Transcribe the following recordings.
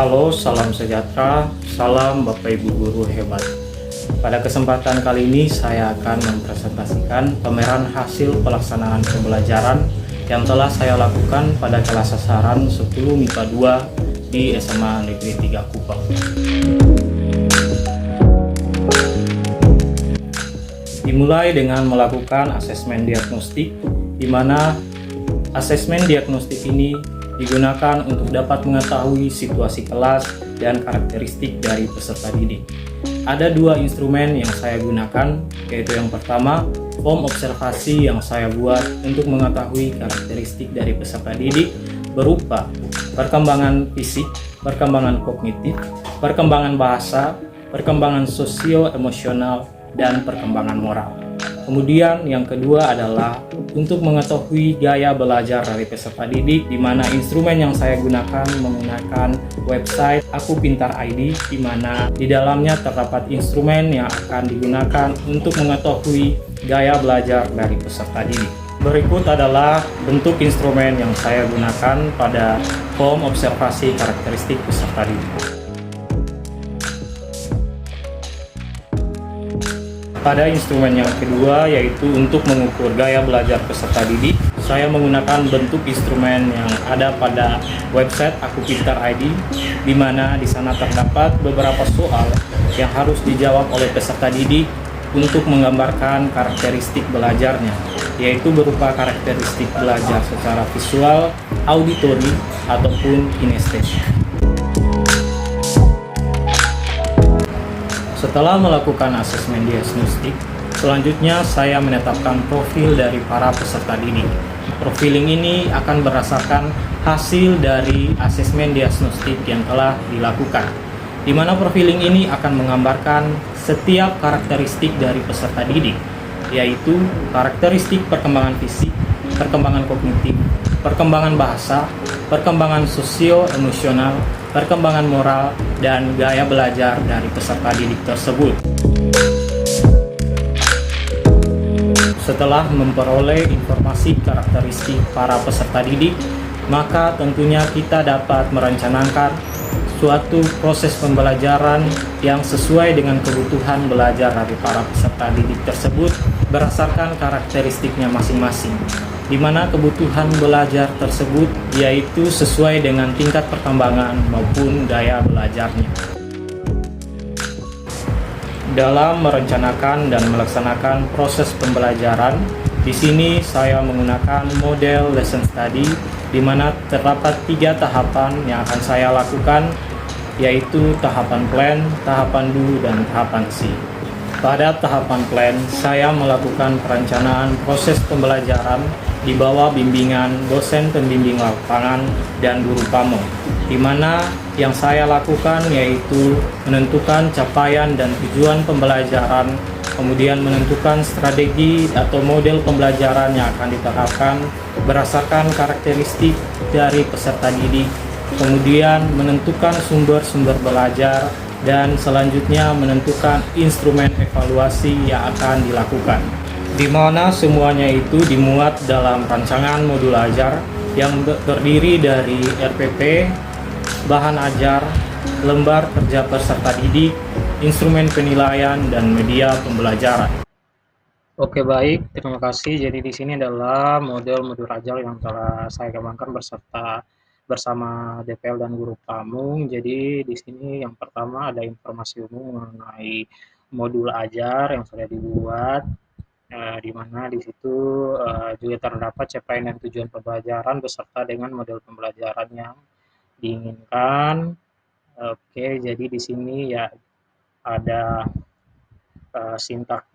Halo, salam sejahtera, salam Bapak Ibu guru hebat. Pada kesempatan kali ini saya akan mempresentasikan pameran hasil pelaksanaan pembelajaran yang telah saya lakukan pada kelas sasaran 10 MIPA 2 di SMA Negeri 3 Kupang. Dimulai dengan melakukan asesmen diagnostik, di mana asesmen diagnostik ini digunakan untuk dapat mengetahui situasi kelas dan karakteristik dari peserta didik. Ada dua instrumen yang saya gunakan, yaitu yang pertama, form observasi yang saya buat untuk mengetahui karakteristik dari peserta didik berupa perkembangan fisik, perkembangan kognitif, perkembangan bahasa, perkembangan sosio-emosional, dan perkembangan moral. Kemudian yang kedua adalah untuk mengetahui gaya belajar dari peserta didik, di mana instrumen yang saya gunakan menggunakan website Aku Pintar ID, di mana di dalamnya terdapat instrumen yang akan digunakan untuk mengetahui gaya belajar dari peserta didik. Berikut adalah bentuk instrumen yang saya gunakan pada form observasi karakteristik peserta didik. Pada instrumen yang kedua, yaitu untuk mengukur gaya belajar peserta didik, saya menggunakan bentuk instrumen yang ada pada website Aku Pintar ID, di mana di sana terdapat beberapa soal yang harus dijawab oleh peserta didik untuk menggambarkan karakteristik belajarnya, yaitu berupa karakteristik belajar secara visual, auditori, ataupun kinestesia. Setelah melakukan asesmen diagnostik, selanjutnya saya menetapkan profil dari para peserta didik. Profiling ini akan berdasarkan hasil dari asesmen diagnostik yang telah dilakukan, di mana profiling ini akan menggambarkan setiap karakteristik dari peserta didik, yaitu karakteristik perkembangan fisik, perkembangan kognitif, perkembangan bahasa, perkembangan sosio-emosional, perkembangan moral, dan gaya belajar dari peserta didik tersebut. Setelah memperoleh informasi karakteristik para peserta didik, maka tentunya kita dapat merencanakan suatu proses pembelajaran yang sesuai dengan kebutuhan belajar dari para peserta didik tersebut berdasarkan karakteristiknya masing-masing, di mana kebutuhan belajar tersebut yaitu sesuai dengan tingkat perkembangan maupun gaya belajarnya. Dalam merencanakan dan melaksanakan proses pembelajaran, di sini saya menggunakan model lesson study, di mana terdapat 3 tahapan yang akan saya lakukan, yaitu tahapan plan, tahapan do, dan tahapan see. Pada tahapan plan, saya melakukan perencanaan proses pembelajaran di bawah bimbingan dosen pembimbing lapangan dan guru pamong, di mana yang saya lakukan yaitu menentukan capaian dan tujuan pembelajaran, kemudian menentukan strategi atau model pembelajaran yang akan diterapkan berdasarkan karakteristik dari peserta didik, kemudian menentukan sumber-sumber belajar, dan selanjutnya menentukan instrumen evaluasi yang akan dilakukan, di mana semuanya itu dimuat dalam rancangan modul ajar yang terdiri dari RPP, bahan ajar, lembar kerja peserta didik, instrumen penilaian, dan media pembelajaran. Oke, baik, terima kasih. Jadi di sini adalah modul ajar yang telah saya kembangkan bersama DPL dan guru pamung. Jadi di sini yang pertama ada informasi umum mengenai modul ajar yang sudah dibuat, di mana di situ juga terdapat capaian dan tujuan pembelajaran beserta dengan model pembelajaran yang diinginkan. Oke, jadi di sini ya ada sintak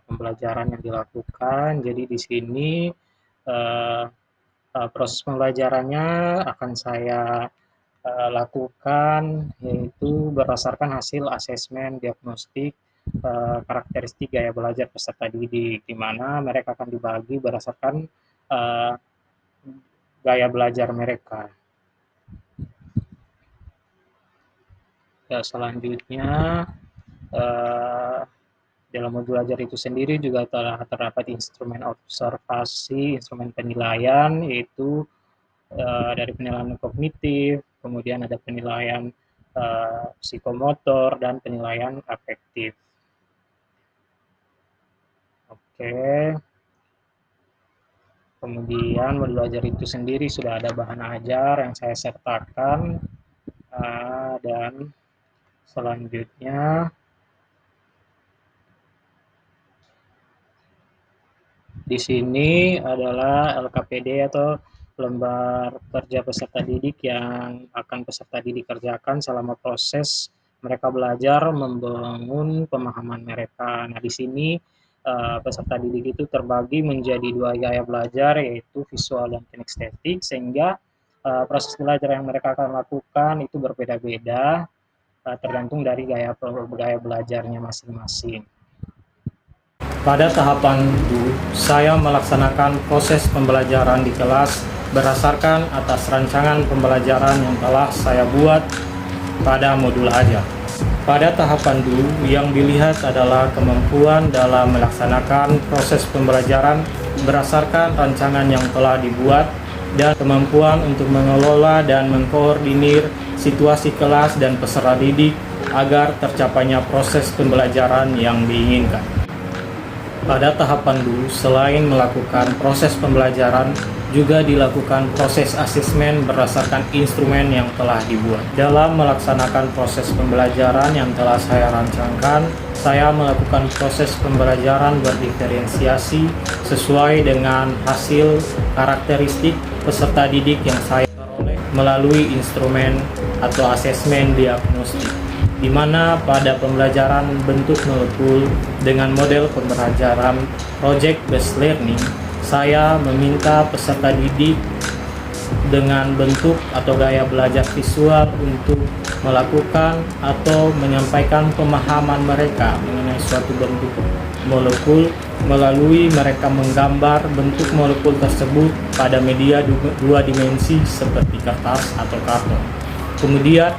pembelajaran yang dilakukan. Jadi di sini proses pembelajarannya akan saya lakukan yaitu berdasarkan hasil asesmen diagnostik karakteristik gaya belajar peserta didik, di mana mereka akan dibagi berdasarkan gaya belajar mereka. Ya, selanjutnya dalam modul ajar itu sendiri juga telah terdapat instrumen observasi, instrumen penilaian, yaitu dari penilaian kognitif, kemudian ada penilaian psikomotor, dan penilaian afektif. Oke. Kemudian modul ajar itu sendiri sudah ada bahan ajar yang saya sertakan, dan selanjutnya di sini adalah LKPD atau lembar kerja peserta didik yang akan peserta didik kerjakan selama proses mereka belajar membangun pemahaman mereka. Nah, di sini peserta didik itu terbagi menjadi 2 gaya belajar, yaitu visual dan kinestetik, sehingga proses belajar yang mereka akan lakukan itu berbeda-beda tergantung dari gaya belajarnya masing-masing. Pada tahapan 2, saya melaksanakan proses pembelajaran di kelas berdasarkan atas rancangan pembelajaran yang telah saya buat pada modul ajar. Pada tahapan 2, yang dilihat adalah kemampuan dalam melaksanakan proses pembelajaran berdasarkan rancangan yang telah dibuat dan kemampuan untuk mengelola dan mengkoordinir situasi kelas dan peserta didik agar tercapainya proses pembelajaran yang diinginkan. Pada tahapan 2, selain melakukan proses pembelajaran, juga dilakukan proses asesmen berdasarkan instrumen yang telah dibuat. Dalam melaksanakan proses pembelajaran yang telah saya rancangkan, saya melakukan proses pembelajaran berdiferensiasi sesuai dengan hasil karakteristik peserta didik yang saya peroleh melalui instrumen atau asesmen diagnostik, di mana pada pembelajaran bentuk molekul dengan model pembelajaran project based learning, saya meminta peserta didik dengan bentuk atau gaya belajar visual untuk melakukan atau menyampaikan pemahaman mereka mengenai suatu bentuk molekul melalui mereka menggambar bentuk molekul tersebut pada media 2 dimensi seperti kertas atau karton. Kemudian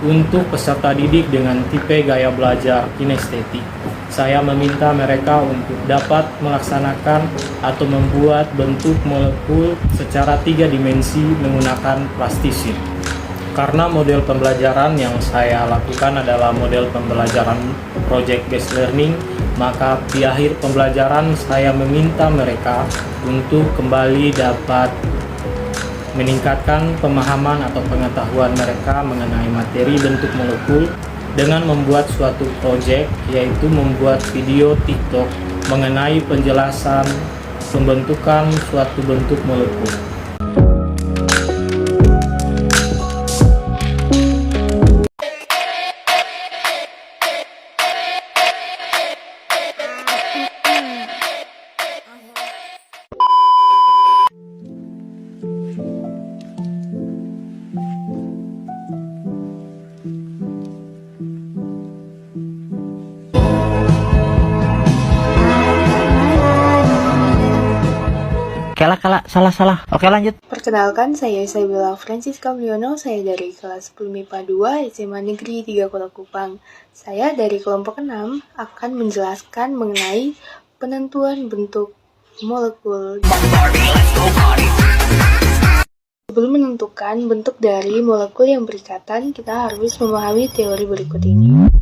untuk peserta didik dengan tipe gaya belajar kinestetik, saya meminta mereka untuk dapat melaksanakan atau membuat bentuk molekul secara 3 dimensi menggunakan plastisine. Karena model pembelajaran yang saya lakukan adalah model pembelajaran project based learning, maka di akhir pembelajaran saya meminta mereka untuk kembali dapat meningkatkan pemahaman atau pengetahuan mereka mengenai materi bentuk molekul dengan membuat suatu proyek, yaitu membuat video TikTok mengenai penjelasan pembentukan suatu bentuk molekul. Kala, salah. Oke, lanjut. Perkenalkan, saya Isabella Francisca Mulyono, saya dari kelas 10 MIPA 2 SMA Negeri 3 Kota Kupang. Saya dari kelompok 6 akan menjelaskan mengenai penentuan bentuk molekul. Sebelum menentukan bentuk dari molekul yang berikatan, kita harus memahami teori berikut ini.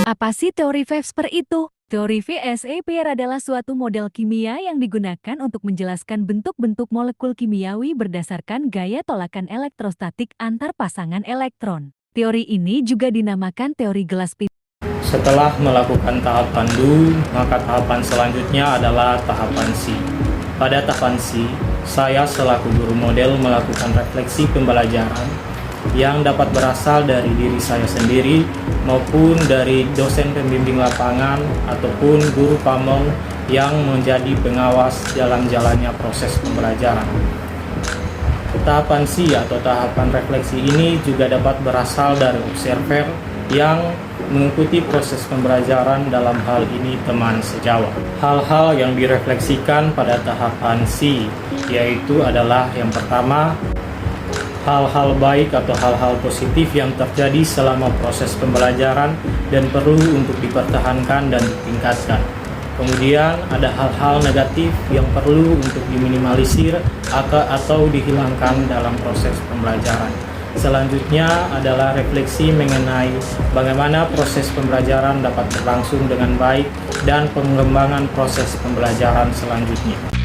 Apa sih teori Vespers itu? Teori Vespers adalah suatu model kimia yang digunakan untuk menjelaskan bentuk-bentuk molekul kimiawi berdasarkan gaya tolakan elektrostatik antar pasangan elektron. Teori ini juga dinamakan teori gelas pintar. Setelah melakukan tahapan DU, maka tahapan selanjutnya adalah tahapan C. Pada tahapan C, saya selaku guru model melakukan refleksi pembelajaran yang dapat berasal dari diri saya sendiri maupun dari dosen pembimbing lapangan ataupun guru pamong yang menjadi pengawas dalam jalannya proses pembelajaran. Tahapan C atau tahapan refleksi ini juga dapat berasal dari observer yang mengikuti proses pembelajaran, dalam hal ini teman sejawat. Hal-hal yang direfleksikan pada tahapan C yaitu adalah yang pertama, hal-hal baik atau hal-hal positif yang terjadi selama proses pembelajaran dan perlu untuk dipertahankan dan ditingkatkan. Kemudian ada hal-hal negatif yang perlu untuk diminimalisir atau dihilangkan dalam proses pembelajaran. Selanjutnya adalah refleksi mengenai bagaimana proses pembelajaran dapat berlangsung dengan baik dan pengembangan proses pembelajaran selanjutnya.